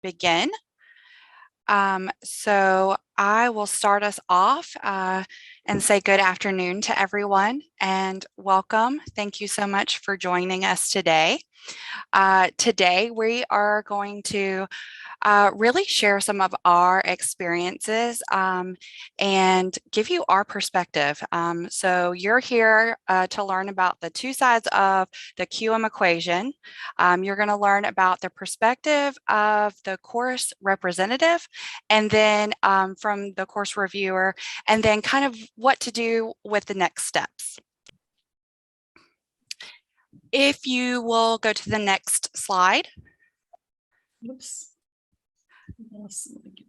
begin. So I will start us off and say good afternoon to everyone and welcome. Thank you so much for joining us today. Today we are going to really share some of our experiences and give you our perspective. So you're here to learn about the two sides of the QM equation. You're going to learn about the perspective of the course representative, and then from the course reviewer, and then kind of what to do with the next steps. If you will go to the next slide. Oops.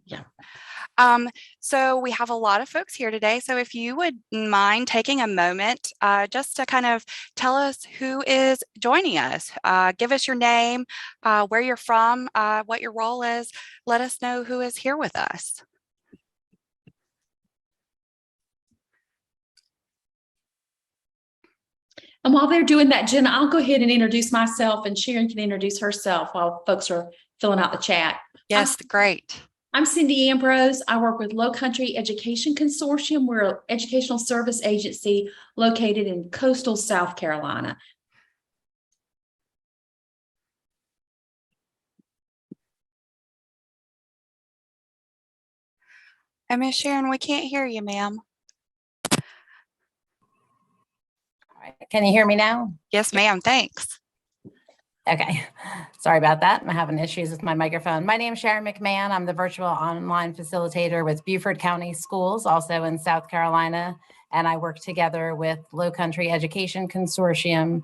Yeah. So we have a lot of folks here today. So if you would mind taking a moment just to kind of tell us who is joining us, give us your name, where you're from, what your role is, let us know who is here with us. And while they're doing that, Jenna, I'll go ahead and introduce myself, and Sharon can introduce herself while folks are filling out the chat. Yes, great. I'm Cindy Ambrose. I work with Low Country Education Consortium. We're an educational service agency located in coastal South Carolina. And Miss Sharon, we can't hear you, ma'am. All right. Can you hear me now? Yes, ma'am. Thanks. Okay. Sorry about that. I'm having issues with my microphone. My name is Sharon McMahon. I'm the virtual online facilitator with Beaufort County Schools, also in South Carolina. And I work together with Low Country Education Consortium,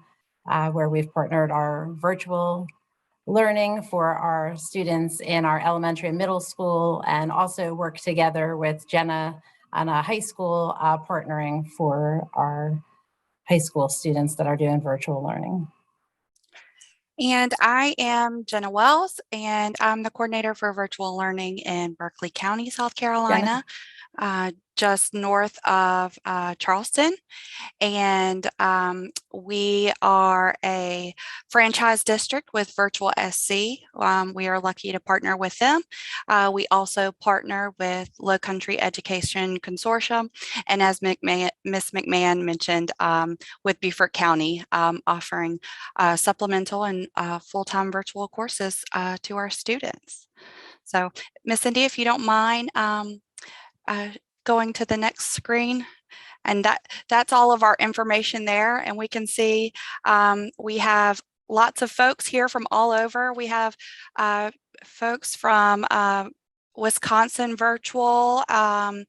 where we've partnered our virtual learning for our students in our elementary and middle school, and also work together with Jenna on a high school partnering for our high school students that are doing virtual learning. And I am Jenna Wells, and I'm the coordinator for virtual learning in Berkley County, South Carolina, just north of Charleston. And we are a franchise district with Virtual SC. We are lucky to partner with them. We also partner with Low Country Education Consortium, and as Miss McMahon mentioned, with Beaufort County, offering supplemental and full-time virtual courses to our students. So Miss Cindy, if you don't mind going to the next screen. And that's all of our information there. And we can see we have lots of folks here from all over. We have folks from Wisconsin virtual, from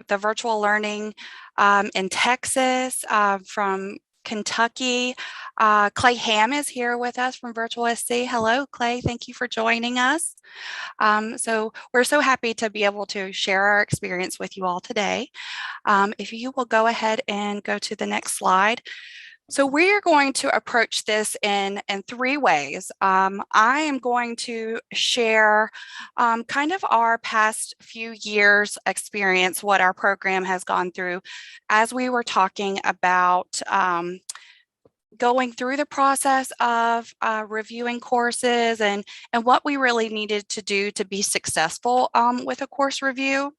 the virtual learning in Texas, from Kentucky. Clay Ham is here with us from Virtual SC. Hello, Clay. Thank you for joining us. So we're so happy to be able to share our experience with you all today. If you will go ahead and go to the next slide. So we're going to approach this in three ways. I am going to share kind of our past few years experience, what our program has gone through as we were talking about going through the process of reviewing courses and what we really needed to do to be successful with a course review.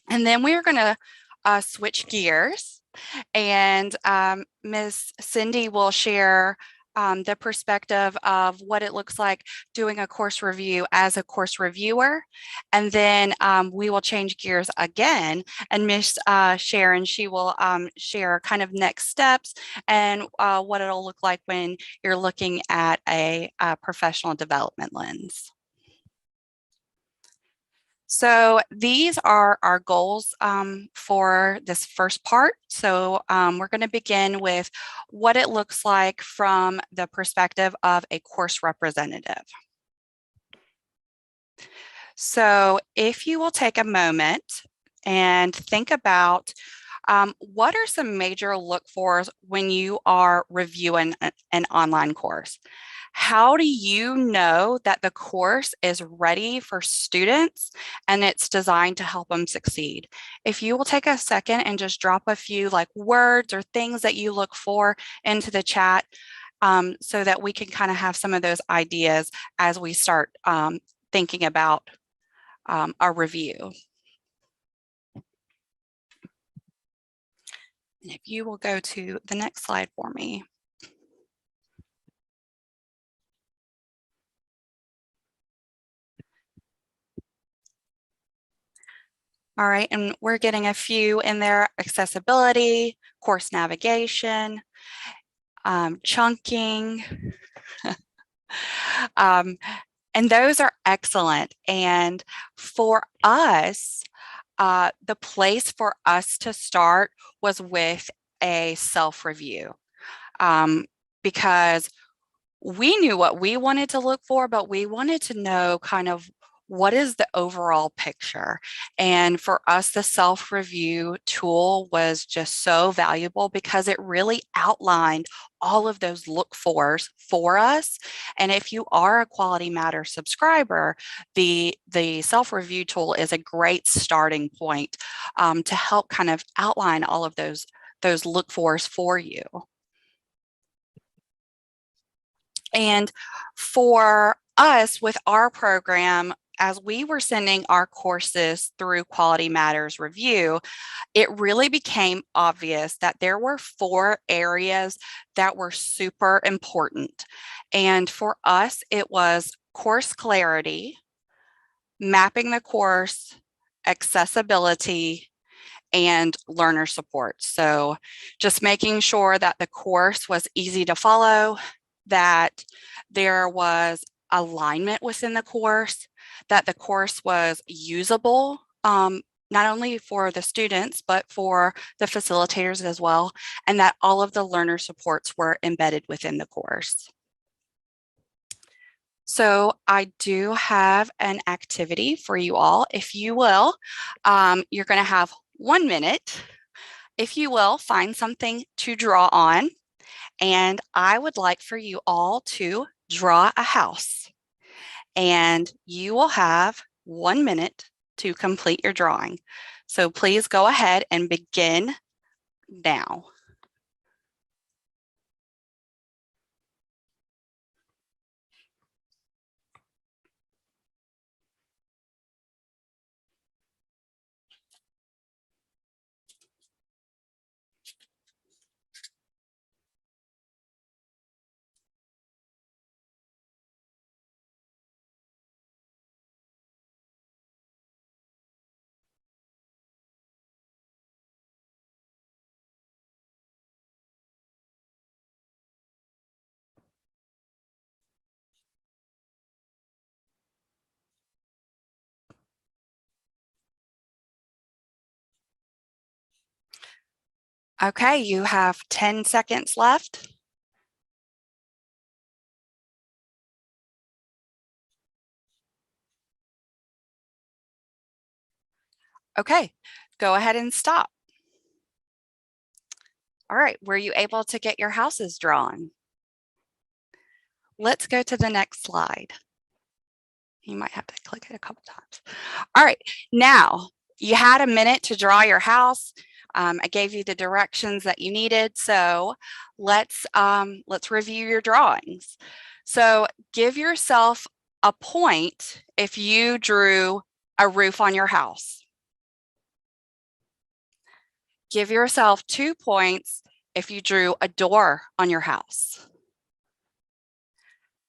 And then we're going to switch gears, and Ms. Cindy will share the perspective of what it looks like doing a course review as a course reviewer. And then we will change gears again, and Ms. Sharon, she will share kind of next steps and what it'll look like when you're looking at a professional development lens. So these are our goals for this first part. So we're going to begin with what it looks like from the perspective of a course representative. So if you will take a moment and think about what are some major look-fors when you are reviewing an online course? How do you know that the course is ready for students and it's designed to help them succeed? If you will take a second and just drop a few like words or things that you look for into the chat, so that we can kind of have some of those ideas as we start thinking about our review. And if you will go to the next slide for me. All right, and we're getting a few in there: accessibility, course navigation, chunking. And those are excellent. And for us, the place for us to start was with a self-review, because we knew what we wanted to look for, but we wanted to know kind of what is the overall picture. And for us, the self-review tool was just so valuable because it really outlined all of those look-fors for us. And if you are a Quality Matters subscriber, the self-review tool is a great starting point to help kind of outline all of those look-fors for you. And for us with our program, as we were sending our courses through Quality Matters Review, it really became obvious that there were 4 areas that were super important. And for us, it was course clarity, mapping the course, accessibility, and learner support. So just making sure that the course was easy to follow, that there was alignment within the course, that the course was usable, not only for the students, but for the facilitators as well, and that all of the learner supports were embedded within the course. So I do have an activity for you all. If you will, you're going to have 1 minute. If you will, find something to draw on. And I would like for you all to draw a house. And you will have 1 minute to complete your drawing. So please go ahead and begin now. Okay, you have 10 seconds left. Okay, go ahead and stop. All right, were you able to get your houses drawn? Let's go to the next slide. You might have to click it a couple times. All right, now you had a minute to draw your house. I gave you the directions that you needed, so let's review your drawings. So give yourself a point if you drew a roof on your house. Give yourself 2 points if you drew a door on your house.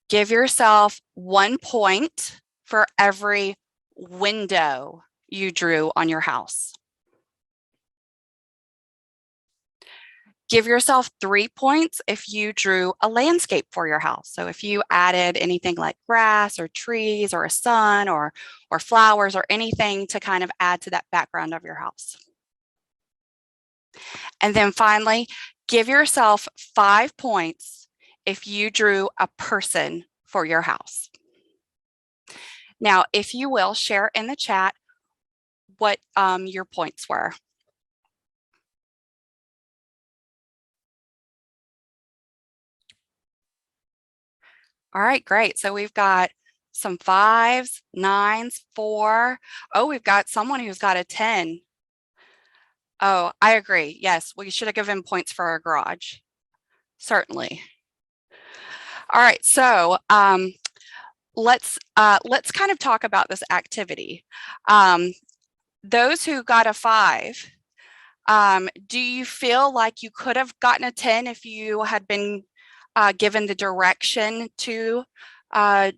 Give yourself 1 point for every window you drew on your house. Give yourself 3 points if you drew a landscape for your house. So if you added anything like grass or trees or a sun or flowers or anything to kind of add to that background of your house. And then finally, give yourself 5 points if you drew a person for your house. Now, if you will, share in the chat what your points were. All right, great. So we've got some 5s, 9s, 4. Oh, we've got someone who's got a 10. Oh, I agree. Yes, we should have given points for our garage. Certainly. All right, so let's kind of talk about this activity. Those who got a 5, do you feel like you could have gotten a 10 if you had been given the direction to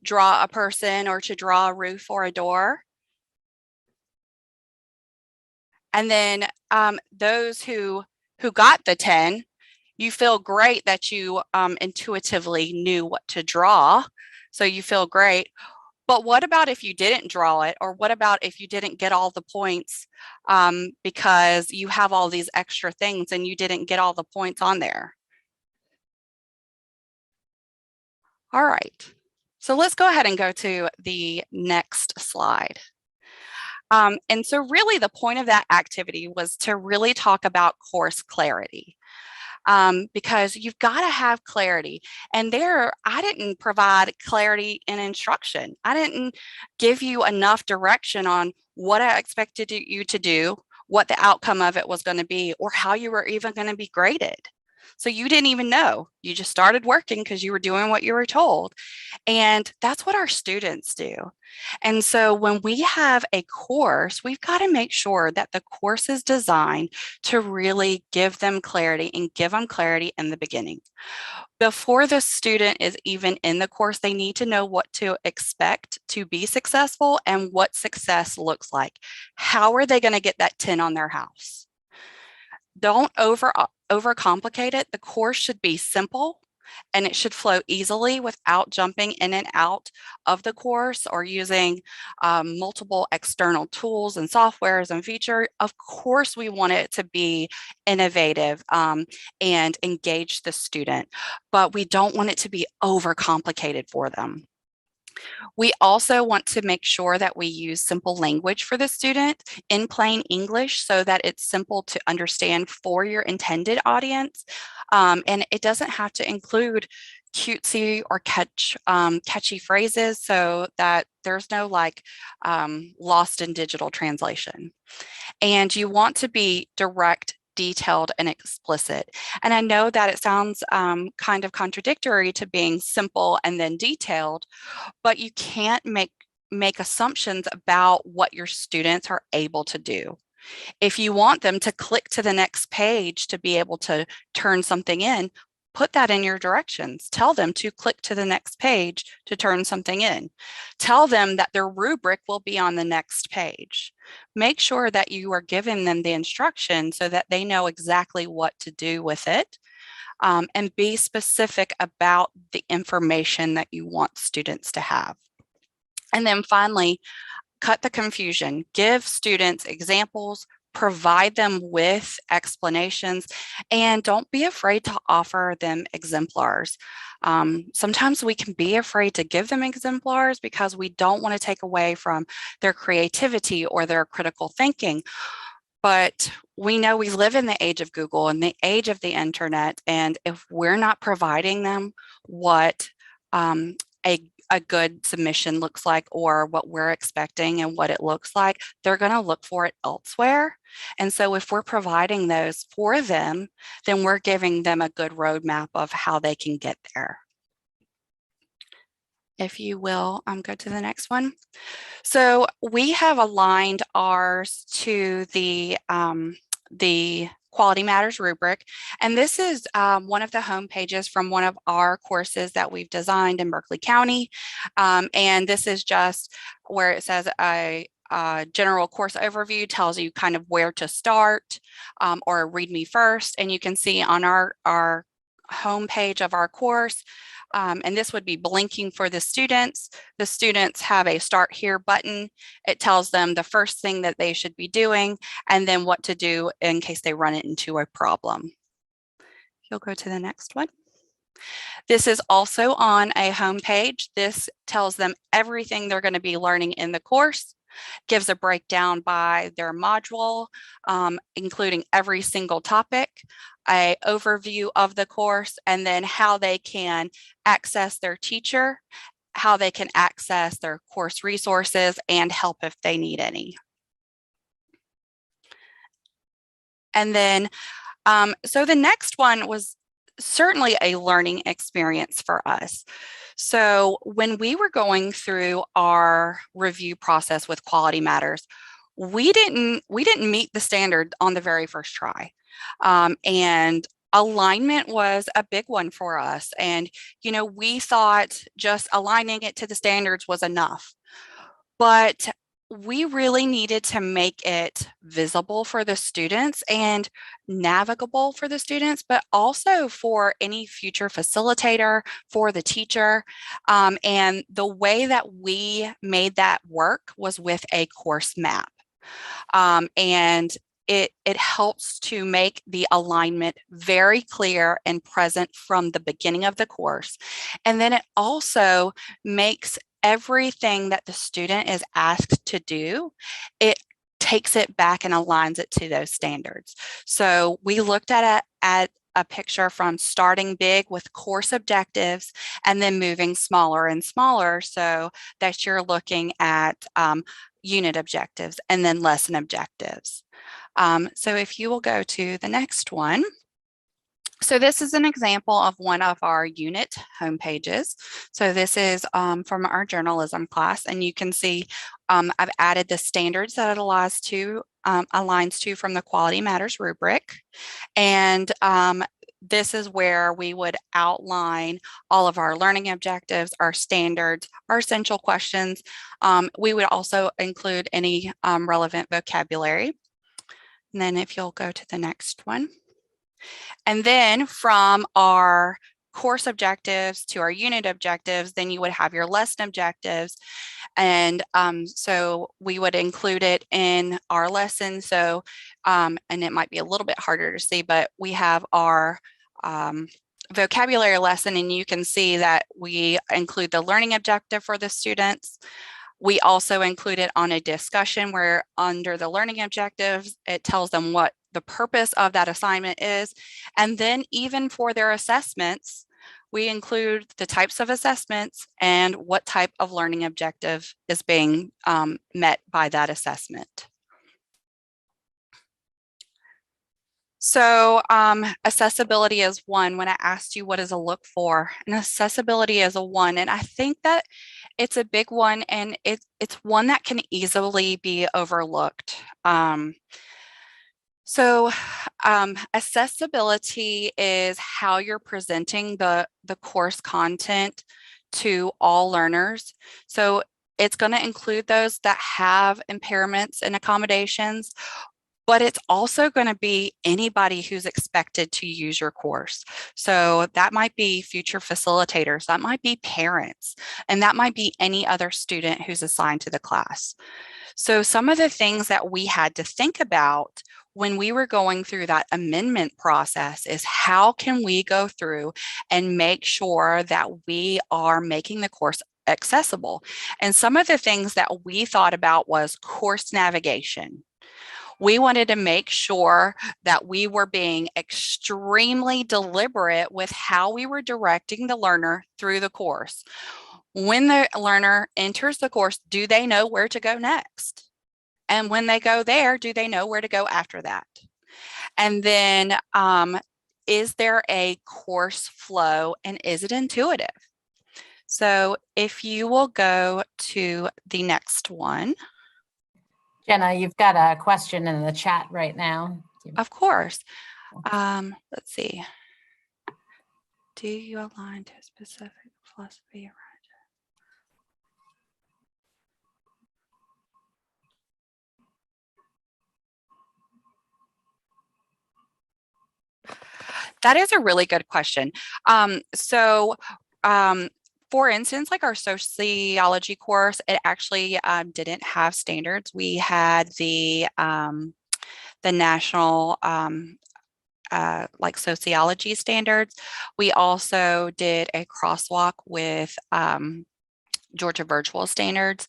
draw a person or to draw a roof or a door? And then those who got the 10, you feel great that you intuitively knew what to draw. So you feel great. But what about if you didn't draw it? Or what about if you didn't get all the points because you have all these extra things and you didn't get all the points on there? All right. So let's go ahead and go to the next slide. And so really the point of that activity was to really talk about course clarity. Because you've got to have clarity. And there, I didn't provide clarity in instruction. I didn't give you enough direction on what I expected you to do, what the outcome of it was going to be, or how you were even going to be graded. So you didn't even know. You just started working because you were doing what you were told. And that's what our students do. And so when we have a course, we've got to make sure that the course is designed to really give them clarity and give them clarity in the beginning. Before the student is even in the course, they need to know what to expect to be successful and what success looks like. How are they going to get that 10 on their house? Don't overcomplicate it. The course should be simple and it should flow easily without jumping in and out of the course or using multiple external tools and softwares and features. Of course, we want it to be innovative and engage the student, but we don't want it to be overcomplicated for them. We also want to make sure that we use simple language for the student in plain English so that it's simple to understand for your intended audience. And it doesn't have to include cutesy or catchy phrases so that there's no lost in digital translation. And you want to be direct, detailed, and explicit. And I know that it sounds kind of contradictory to being simple and then detailed, but you can't make assumptions about what your students are able to do. If you want them to click to the next page to be able to turn something in, put that in your directions. Tell them to click to the next page to turn something in. Tell them that their rubric will be on the next page. Make sure that you are giving them the instruction so that they know exactly what to do with it. And be specific about the information that you want students to have. And then finally, cut the confusion. Give students examples, provide them with explanations, and don't be afraid to offer them exemplars. Sometimes we can be afraid to give them exemplars because we don't want to take away from their creativity or their critical thinking. But we know we live in the age of Google and the age of the internet. And if we're not providing them what a good submission looks like or what we're expecting and what it looks like, they're going to look for it elsewhere. And so if we're providing those for them, then we're giving them a good roadmap of how they can get there. If you will, go to the next one. So we have aligned ours to the Quality Matters rubric. And this is one of the home pages from one of our courses that we've designed in Berkeley County. And this is just where it says a general course overview, tells you kind of where to start or read me first. And you can see on our home page of our course, and this would be blinking for the students. The students have a start here button. It tells them the first thing that they should be doing and then what to do in case they run into a problem. You'll go to the next one. This is also on a home page. This tells them everything they're going to be learning in the course, gives a breakdown by their module, including every single topic, an overview of the course, and then how they can access their teacher, how they can access their course resources, and help if they need any. And then, so the next one was certainly a learning experience for us. So when we were going through our review process with Quality Matters, we didn't meet the standard on the very first try. And alignment was a big one for us. And, we thought just aligning it to the standards was enough. But we really needed to make it visible for the students and navigable for the students, but also for any future facilitator, for the teacher. And the way that we made that work was with a course map. And it helps to make the alignment very clear and present from the beginning of the course. And then it also makes everything that the student is asked to do, it takes it back and aligns it to those standards. So we looked at a picture from starting big with course objectives and then moving smaller and smaller so that you're looking at unit objectives and then lesson objectives. So if you will go to the next one. So this is an example of one of our unit homepages. So this is from our journalism class, and you can see I've added the standards that it aligns to from the Quality Matters rubric. And this is where we would outline all of our learning objectives, our standards, our essential questions. We would also include any relevant vocabulary. And then if you'll go to the next one. And then from our course objectives to our unit objectives, then you would have your lesson objectives. And so we would include it in our lesson. So, and it might be a little bit harder to see, but we have our vocabulary lesson, and you can see that we include the learning objective for the students. We also include it on a discussion where under the learning objectives, it tells them what the purpose of that assignment is. And then even for their assessments, we include the types of assessments and what type of learning objective is being met by that assessment. So accessibility is one. When I asked you what is a look for, and accessibility is a one. And I think that it's a big one, and it's one that can easily be overlooked. So accessibility is how you're presenting the course content to all learners. So it's going to include those that have impairments and accommodations, but it's also going to be anybody who's expected to use your course. So that might be future facilitators, that might be parents, and that might be any other student who's assigned to the class. So some of the things that we had to think about when we were going through that amendment process is how can we go through and make sure that we are making the course accessible. And some of the things that we thought about was course navigation. We wanted to make sure that we were being extremely deliberate with how we were directing the learner through the course. When the learner enters the course, do they know where to go next? And when they go there, do they know where to go after that? And then is there a course flow, and is it intuitive? So if you will go to the next one. Jenna, you've got a question in the chat right now. Of course. Let's see. Do you align to a specific philosophy around it? That is a really good question. For instance, like our sociology course, it actually didn't have standards. We had the national like sociology standards. We also did a crosswalk with Georgia virtual standards.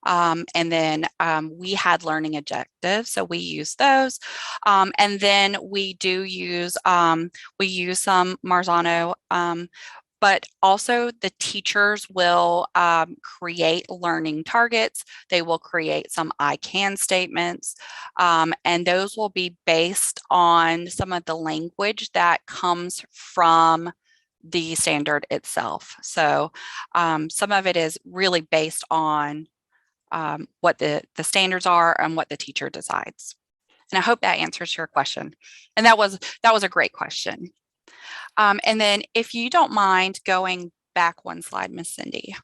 And then we had learning objectives, so we use those. And then we do use, we use some Marzano but also the teachers will create learning targets. They will create some I can statements, and those will be based on some of the language that comes from the standard itself. So some of it is really based on what the standards are and what the teacher decides. And I hope that answers your question. And that was a great question. And then if you don't mind going back one slide, Miss Cindy.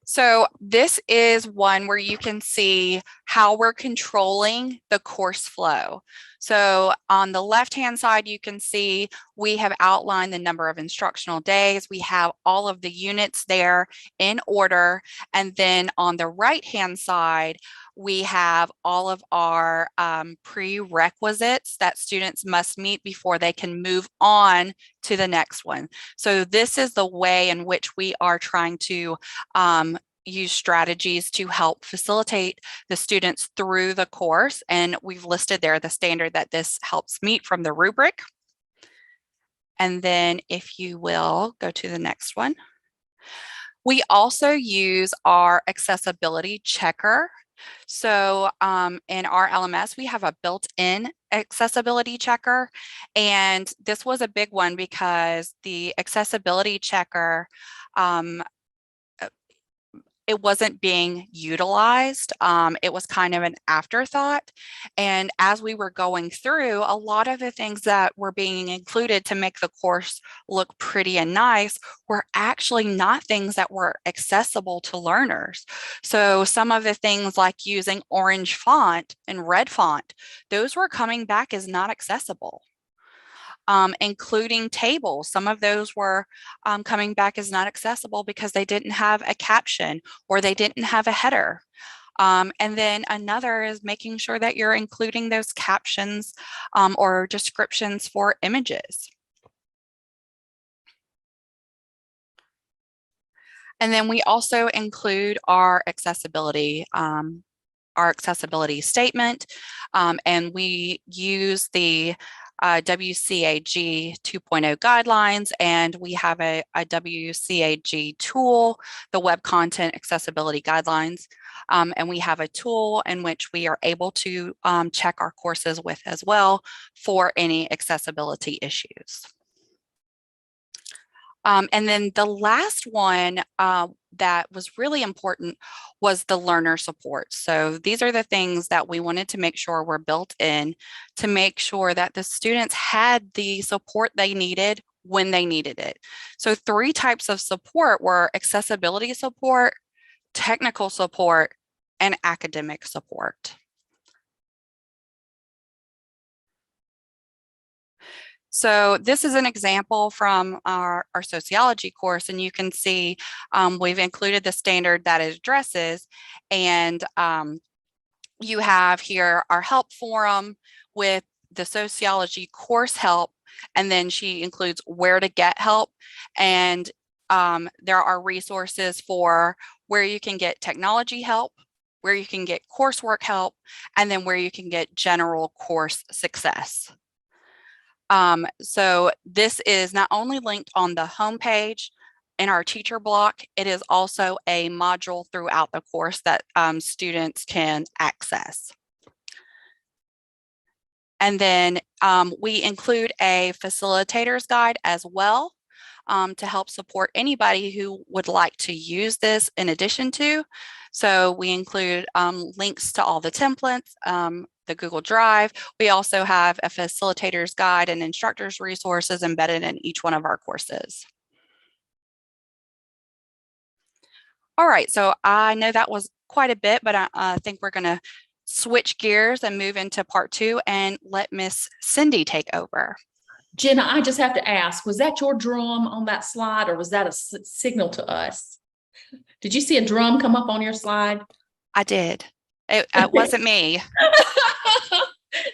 So this is one where you can see how we're controlling the course flow. So on the left-hand side, you can see we have outlined the number of instructional days. We have all of the units there in order. And then on the right-hand side, we have all of our prerequisites that students must meet before they can move on to the next one. So this is the way in which we are trying to use strategies to help facilitate the students through the course. And we've listed there the standard that this helps meet from the rubric. And then if you will go to the next one. We also use our accessibility checker. So in our LMS, we have a built-in accessibility checker. And this was a big one because the accessibility checker, it wasn't being utilized. It was kind of an afterthought. And as we were going through, a lot of the things that were being included to make the course look pretty and nice were actually not things that were accessible to learners. So some of the things like using orange font and red font, those were coming back as not accessible. Including tables. Some of those were coming back as not accessible because they didn't have a caption or they didn't have a header. And then another is making sure that you're including those captions or descriptions for images. And then we also include our accessibility statement, and we use the WCAG 2.0 guidelines, and we have a WCAG tool, the Web Content Accessibility Guidelines, and we have a tool in which we are able to check our courses with as well for any accessibility issues. And then the last one that was really important was the learner support. So these are the things that we wanted to make sure were built in to make sure that the students had the support they needed when they needed it. So 3 types of support were accessibility support, technical support, and academic support. So this is an example from our sociology course, and you can see we've included the standard that it addresses, and you have here our help forum with the sociology course help, and then she includes where to get help, and there are resources for where you can get technology help, where you can get coursework help, and then where you can get general course success. So this is not only linked on the homepage in our teacher block, it is also a module throughout the course that students can access. And then we include a facilitator's guide as well to help support anybody who would like to use this in addition to. So we include links to all the templates, the Google Drive. We also have a facilitator's guide and instructor's resources embedded in each one of our courses. All right, so I know that was quite a bit, but I think we're going to switch gears and move into part 2 and let Miss Cindy take over. Jenna, I just have to ask, was that your drum on that slide, or was that a signal to us? Did you see a drum come up on your slide? I did. It wasn't me.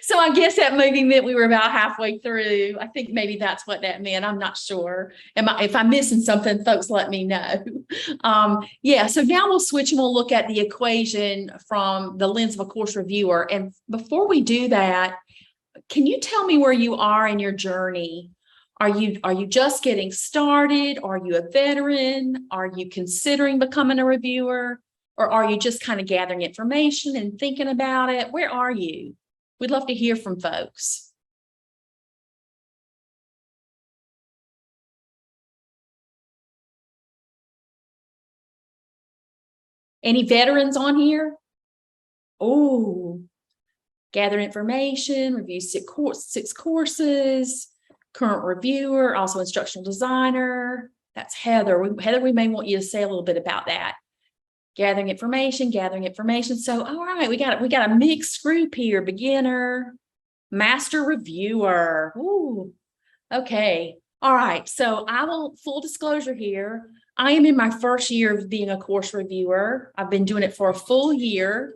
So I guess that maybe meant we were about halfway through. I think maybe that's what that meant. I'm not sure. If I'm missing something, folks, let me know. Yeah, so now we'll switch and we'll look at the equation from the lens of a course reviewer. And before we do that, can you tell me where you are in your journey? Are you just getting started? Are you a veteran? Are you considering becoming a reviewer? Or are you just kind of gathering information and thinking about it? Where are you? We'd love to hear from folks. Any veterans on here? Oh, gather information, review six courses, current reviewer, also instructional designer. That's Heather. Heather, we may want you to say a little bit about that. Gathering information. So, all right, we got a mixed group here: beginner, master reviewer. Ooh, okay. All right. So full disclosure here, I am in my first year of being a course reviewer. I've been doing it for a full year.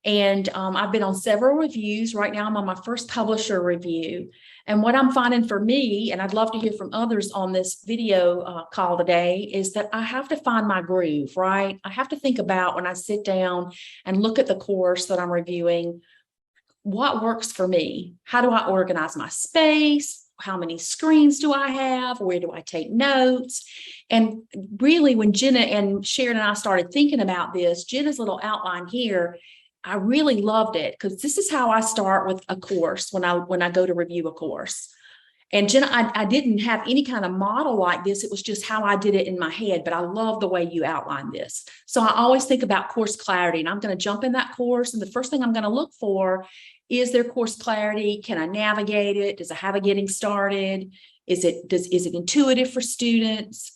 And I've been on several reviews. Right now, I'm on my first publisher review. And what I'm finding for me, and I'd love to hear from others on this video call today, is that I have to find my groove, right? I have to think about when I sit down and look at the course that I'm reviewing, what works for me? How do I organize my space? How many screens do I have? Where do I take notes? And really, when Jenna and Sharon and I started thinking about this, Jenna's little outline here, I really loved it because this is how I start with a course when I go to review a course. And Jenna, I didn't have any kind of model like this. It was just how I did it in my head, but I love the way you outlined this. So I always think about course clarity, and I'm going to jump in that course. And the first thing I'm going to look for is their course clarity. Can I navigate it? Does it have a getting started? Is it intuitive for students?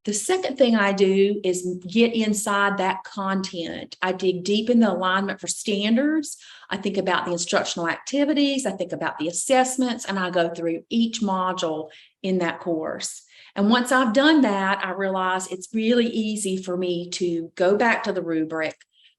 The second thing I do is get inside that content. I dig deep in the alignment for standards. I think about the instructional activities. I think about the assessments, and I go through each module in that course. And once I've done that, I realize it's really easy for me to go back to the rubric,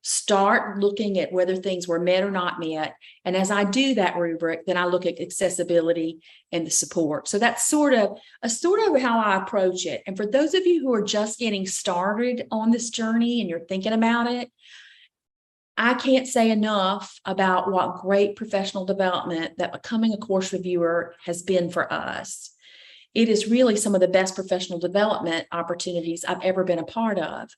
start looking at whether things were met or not met. And as I do that rubric, then I look at accessibility and the support. So that's sort of how I approach it. And for those of you who are just getting started on this journey and you're thinking about it, I can't say enough about what great professional development that becoming a course reviewer has been for us. It is really some of the best professional development opportunities I've ever been a part of.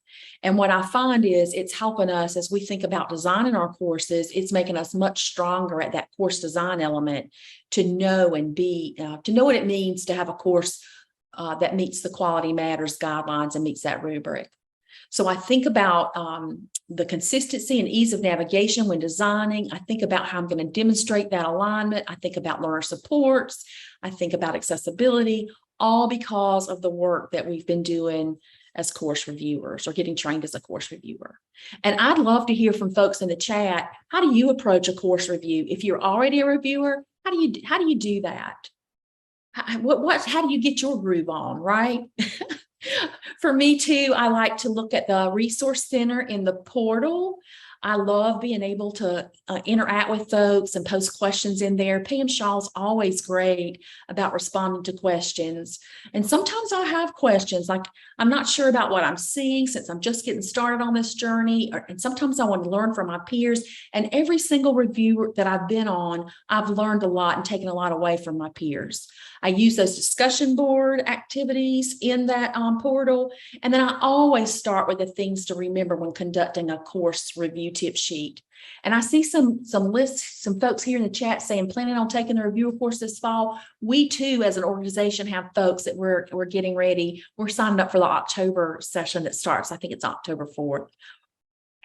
And what I find is it's helping us as we think about designing our courses. It's making us much stronger at that course design element to know to know what it means to have a course that meets the Quality Matters guidelines and meets that rubric. So I think about the consistency and ease of navigation when designing. I think about how I'm going to demonstrate that alignment. I think about learner supports. I think about accessibility, all because of the work that we've been doing as course reviewers or getting trained as a course reviewer. And I'd love to hear from folks in the chat. How do you approach a course review? If you're already a reviewer, how do you do that? How do you get your groove on, right? For me too, I like to look at the resource center in the portal. I love being able to interact with folks and post questions in there. Pam Shaw's always great about responding to questions. And sometimes I have questions like, I'm not sure about what I'm seeing since I'm just getting started on this journey. And sometimes I want to learn from my peers. And every single review that I've been on, I've learned a lot and taken a lot away from my peers. I use those discussion board activities in that portal. And then I always start with the things to remember when conducting a course review tip sheet. And I see some folks here in the chat saying, planning on taking the reviewer course this fall. We too, as an organization, have folks that we're getting ready. We're signing up for the October session that starts. I think it's October 4th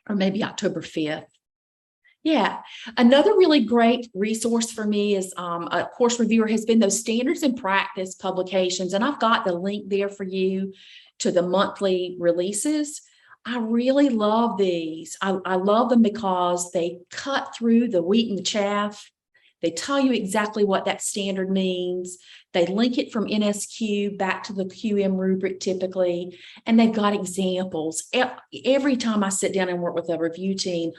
or maybe October 5th. Yeah. Another really great resource for me is a course reviewer has been those standards and practice publications. And I've got the link there for you to the monthly releases. I really love these. I love them because they cut through the wheat and the chaff. They tell you exactly what that standard means. They link it from NSQ back to the QM rubric typically, and they've got examples. Every time I sit down and work with a review team,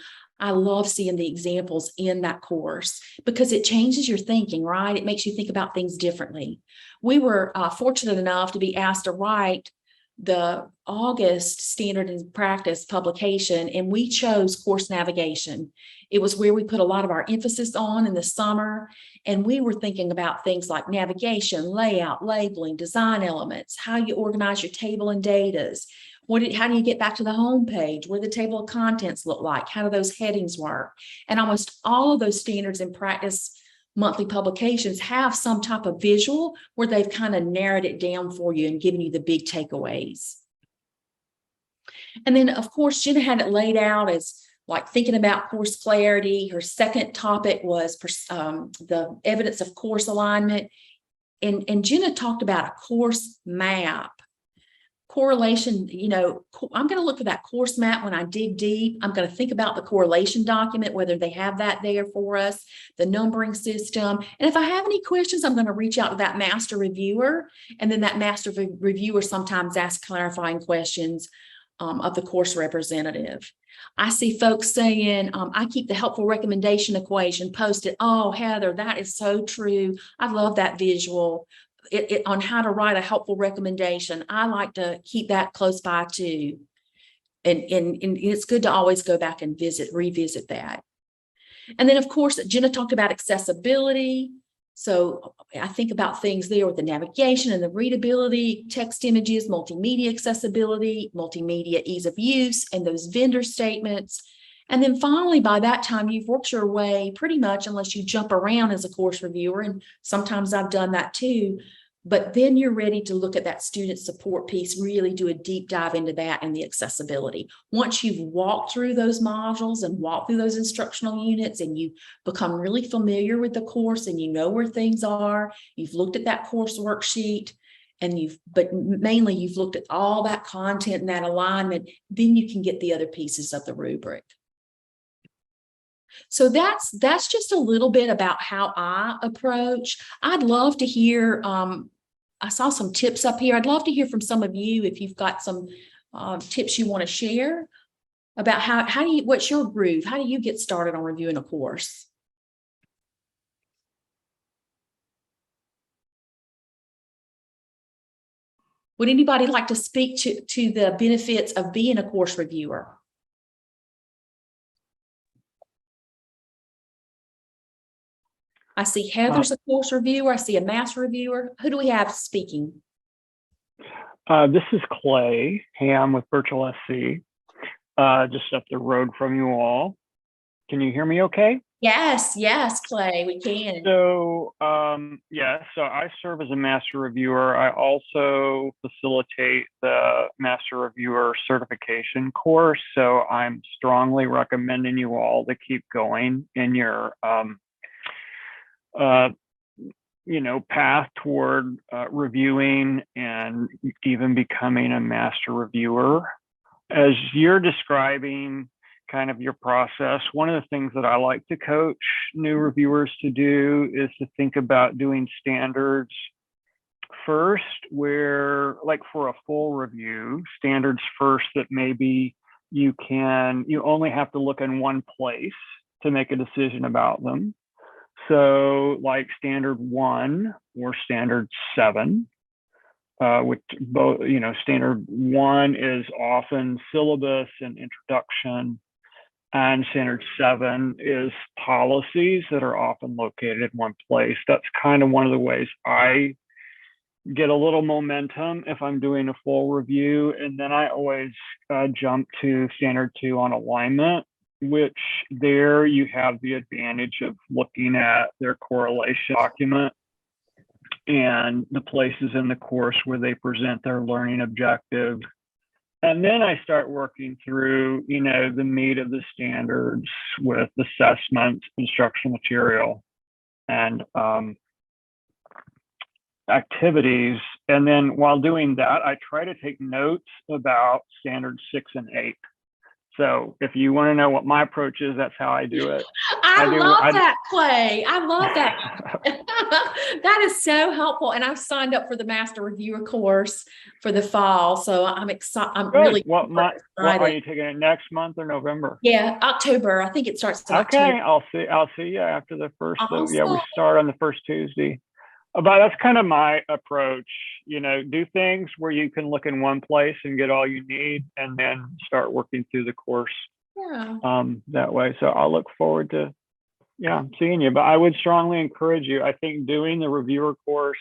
I love seeing the examples in that course because it changes your thinking, right? It makes you think about things differently. We were fortunate enough to be asked to write the August Standard and Practice publication, and we chose course navigation. It was where we put a lot of our emphasis on in the summer, and we were thinking about things like navigation, layout, labeling, design elements, how you organize your table and datas. How do you get back to the home page? What do the table of contents look like? How do those headings work? And almost all of those standards and practice monthly publications have some type of visual where they've kind of narrowed it down for you and given you the big takeaways. And then, of course, Jenna had it laid out as like thinking about course clarity. Her second topic was the evidence of course alignment. And Jenna talked about a course map. Correlation, I'm going to look for that course map when I dig deep. I'm going to think about the correlation document, whether they have that there for us, the numbering system. And if I have any questions, I'm going to reach out to that master reviewer. And then that master reviewer sometimes asks clarifying questions of the course representative. I see folks saying, I keep the helpful recommendation equation posted. Oh, Heather, that is so true. I love that visual. On how to write a helpful recommendation. I like to keep that close by too. And it's good to always go back and revisit that. And then of course, Jenna talked about accessibility. So I think about things there with the navigation and the readability, text images, multimedia accessibility, multimedia ease of use, and those vendor statements. And then finally, by that time, you've worked your way pretty much, unless you jump around as a course reviewer. And sometimes I've done that too. But then you're ready to look at that student support piece, really do a deep dive into that and the accessibility. Once you've walked through those modules and walked through those instructional units and you become really familiar with the course and you know where things are, you've looked at that course worksheet, but mainly you've looked at all that content and that alignment, then you can get the other pieces of the rubric. So that's just a little bit about how I approach. I'd love to hear, I saw some tips up here. I'd love to hear from some of you if you've got some tips you want to share about what's your groove? How do you get started on reviewing a course? Would anybody like to speak to the benefits of being a course reviewer? I see Heather's a course reviewer. I see a master reviewer. Who do we have speaking? This is Clay Ham with Virtual SC, just up the road from you all. Can you hear me okay? Yes, Clay, we can. So, so I serve as a master reviewer. I also facilitate the master reviewer certification course. So I'm strongly recommending you all to keep going in your path toward reviewing and even becoming a master reviewer. As you're describing kind of your process, one of the things that I like to coach new reviewers to do is to think about doing standards first, where like for a full review, standards first that maybe you only have to look in one place to make a decision about them. So like standard 1 or standard 7, which both, standard 1 is often syllabus and introduction, and standard 7 is policies that are often located in one place. That's kind of one of the ways I get a little momentum if I'm doing a full review. And then I always jump to standard 2 on alignment, which there you have the advantage of looking at their correlation document and the places in the course where they present their learning objective. And then I start working through, the meat of the standards with assessments, instructional material, and activities. And then while doing that, I try to take notes about standards 6 and 8. So if you want to know what my approach is, that's how I do it. I love that, Clay. I love that. That is so helpful. And I've signed up for the Master Reviewer course for the fall. So I'm excited. I'm Good. really What month? excited. Are you taking it next month or November? Yeah, October. I think it starts in Okay, October. I'll see you after the first. Awesome. Yeah, we start on the first Tuesday. But that's kind of my approach. You know, do things where you can look in one place and get all you need, and then start working through the course. Yeah. That way. So I'll look forward to seeing you. But I would strongly encourage you. I think doing the reviewer course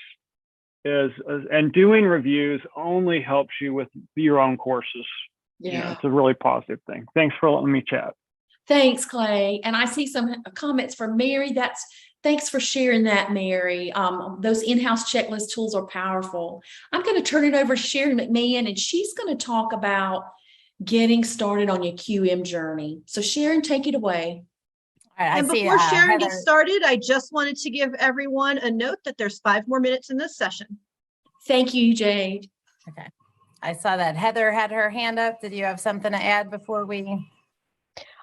and doing reviews only helps you with your own courses. Yeah. You know, it's a really positive thing. Thanks for letting me chat. Thanks, Clay. And I see some comments from Mary. Thanks for sharing that, Mary. Those in-house checklist tools are powerful. I'm going to turn it over to Sharon McMahon, and she's going to talk about getting started on your QM journey. So Sharon, take it away. And before Sharon gets started, I just wanted to give everyone a note that there's 5 more minutes in this session. Thank you, Jade. Okay. I saw that Heather had her hand up. Did you have something to add before we?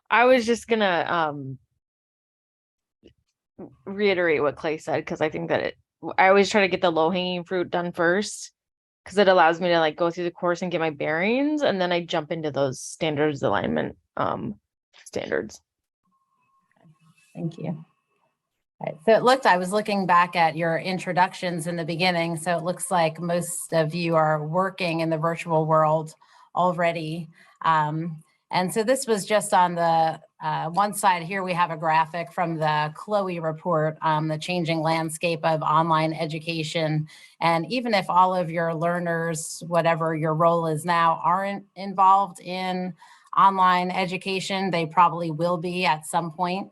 I was just gonna reiterate what Clay said, because I think that I always try to get the low-hanging fruit done first, because it allows me to like go through the course and get my bearings, and then I jump into those standards alignment standards. Thank you. Right. So I was looking back at your introductions in the beginning. So it looks like most of you are working in the virtual world already. And so this was just on the one side here, we have a graphic from the Chloe report on the changing landscape of online education. And even if all of your learners, whatever your role is now, aren't involved in online education, they probably will be at some point.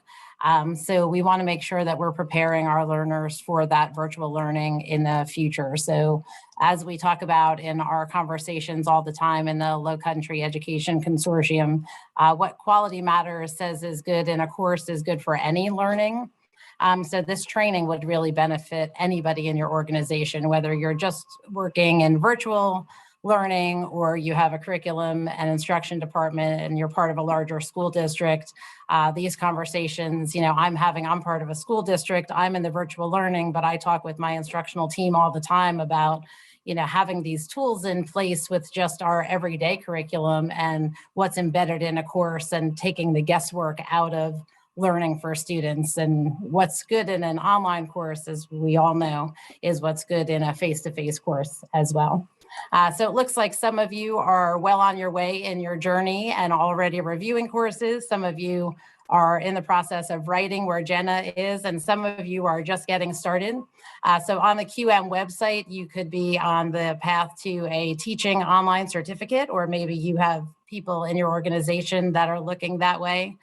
So we want to make sure that we're preparing our learners for that virtual learning in the future. So as we talk about in our conversations all the time in the Low Country Education Consortium, what quality matters says is good in a course is good for any learning. So this training would really benefit anybody in your organization, whether you're just working in virtual learning or you have a curriculum and instruction department and you're part of a larger school district. These conversations, I'm part of a school district, I'm in the virtual learning, but I talk with my instructional team all the time about having these tools in place with just our everyday curriculum and what's embedded in a course and taking the guesswork out of learning for students. And what's good in an online course, as we all know, is what's good in a face-to-face course as well. So it looks like some of you are well on your way in your journey and already reviewing courses. Some of you are in the process of writing where Jenna is, and some of you are just getting started. So on the QM website, you could be on the path to a teaching online certificate, or maybe you have people in your organization that are looking that way.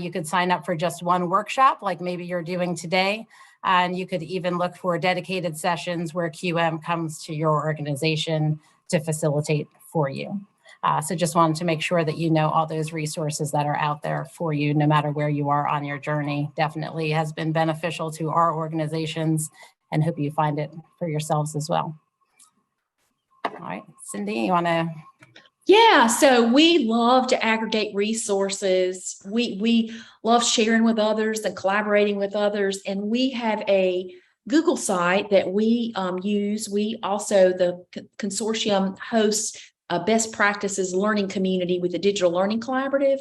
You could sign up for just one workshop, like maybe you're doing today. And you could even look for dedicated sessions where QM comes to your organization to facilitate for you. So just wanted to make sure that you know all those resources that are out there for you, no matter where you are on your journey. Definitely has been beneficial to our organizations, and hope you find it for yourselves as well. All right, Cindy, you want to? Yeah, so we love to aggregate resources. We love sharing with others and collaborating with others. And we have a Google site that we use. We also, the consortium hosts a best practices learning community with the Digital Learning Collaborative.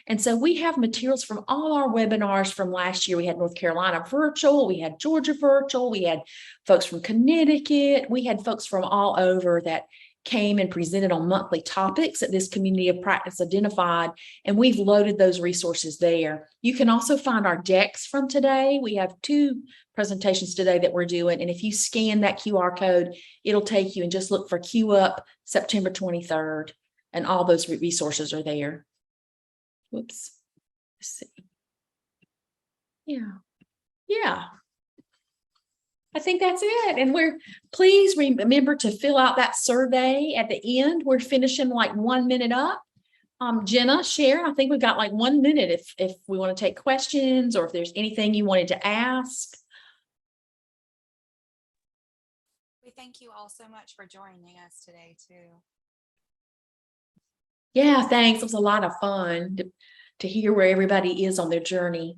And so we have materials from all our webinars from last year. We had North Carolina virtual, we had Georgia virtual, we had folks from Connecticut, we had folks from all over that came and presented on monthly topics that this community of practice identified, and we've loaded those resources there. You can also find our decks from today. We have 2 presentations today that we're doing, and if you scan that QR code, it'll take you and just look for Q Up September 23rd, and all those resources are there. Whoops. Let's see. Yeah. I think that's it. And please remember to fill out that survey at the end. We're finishing like 1 minute up. Jenna, Sharon, I think we've got like 1 minute if we want to take questions or if there's anything you wanted to ask. We thank you all so much for joining us today too. Yeah, thanks. It was a lot of fun to hear where everybody is on their journey.